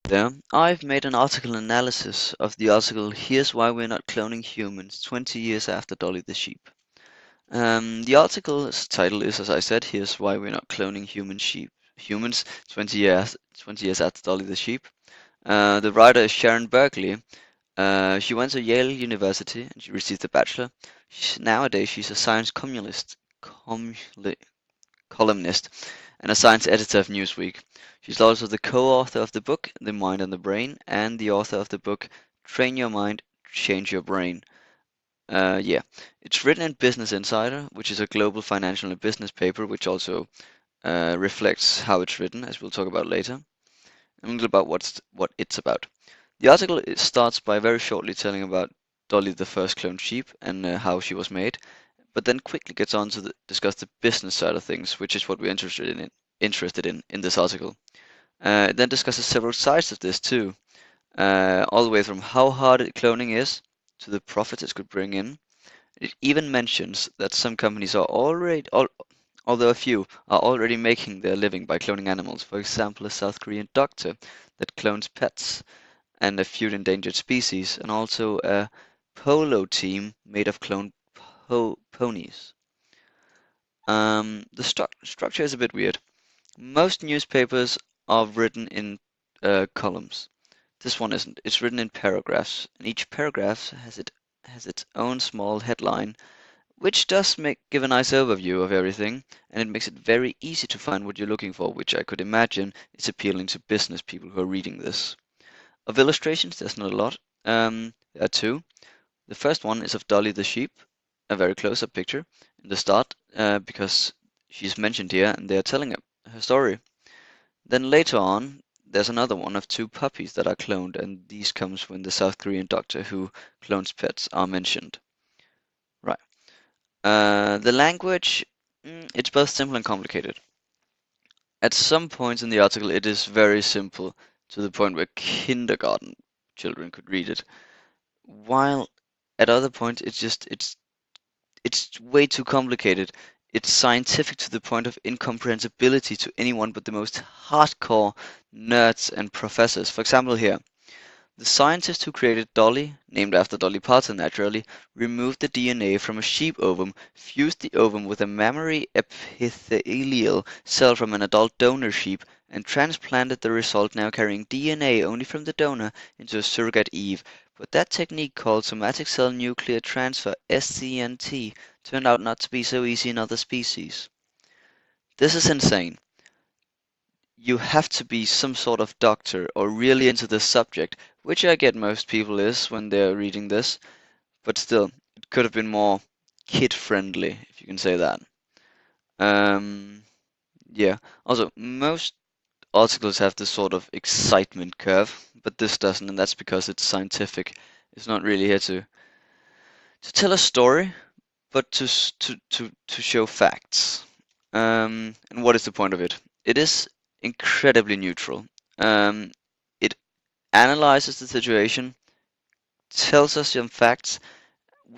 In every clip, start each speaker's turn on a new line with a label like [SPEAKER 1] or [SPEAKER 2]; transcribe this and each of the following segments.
[SPEAKER 1] there. I've made an article analysis of the article Here's Why We're Not Cloning Humans 20 Years After Dolly the Sheep. The article's title is, as I said, Here's Why We're Not Cloning Humans 20 years after Dolly the Sheep. The writer is Sharon Berkeley. She went to Yale University and she received a bachelor. Nowadays, she's a science columnist and a science editor of Newsweek. She's also the co-author of the book The Mind and the Brain and the author of the book Train Your Mind, Change Your Brain. Yeah, it's written in Business Insider, which is a global financial and business paper, which also reflects how it's written, as we'll talk about later, and a little about what it's about. The article starts by very shortly telling about Dolly the first cloned sheep and how she was made, but then quickly gets on to discuss the business side of things, which is what we're interested in this article. It then discusses several sides of this too, all the way from how hard cloning is to the profits it could bring in. It even mentions that some companies are although a few, are already making their living by cloning animals. For example, a South Korean doctor that clones pets and a few endangered species, and also a polo team made of cloned ponies. The structure is a bit weird. Most newspapers are written in columns. This one isn't. It's written in paragraphs, and each paragraph has its own small headline, which does give a nice overview of everything, and it makes it very easy to find what you're looking for, which I could imagine is appealing to business people who are reading this. Of illustrations, there's not a lot. There are two. The first one is of Dolly the sheep, a very close-up picture in the start, because she's mentioned here and they're telling her story. Then later on, there's another one of two puppies that are cloned, and these comes when the South Korean doctor who clones pets are mentioned. Right. The language, it's both simple and complicated. At some points in the article, it is very simple to the point where kindergarten children could read it, while at other points it's way too complicated. It's scientific to the point of incomprehensibility to anyone but the most hardcore nerds and professors. For example, here, the scientist who created Dolly, named after Dolly Parton naturally, removed the DNA from a sheep ovum, fused the ovum with a mammary epithelial cell from an adult donor sheep, and transplanted the result, now carrying DNA only from the donor, into a surrogate Eve. But that technique, called somatic cell nuclear transfer (SCNT), turned out not to be so easy in other species. This is insane. You have to be some sort of doctor or really into the subject, which I get most people is when they're reading this, but still, it could have been more kid-friendly, if you can say that. Um, yeah. Also, most articles have this sort of excitement curve, but this doesn't, and that's because it's scientific. It's not really here to tell a story, but to show facts. And what is the point of it? It is incredibly neutral. It analyzes the situation, tells us some facts,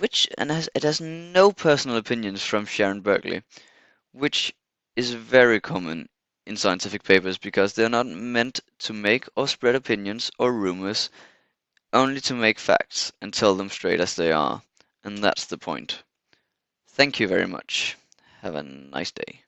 [SPEAKER 1] it has no personal opinions from Sharon Berkeley, which is very common in scientific papers because they're not meant to make or spread opinions or rumors, only to make facts and tell them straight as they are. And that's the point. Thank you very much. Have a nice day.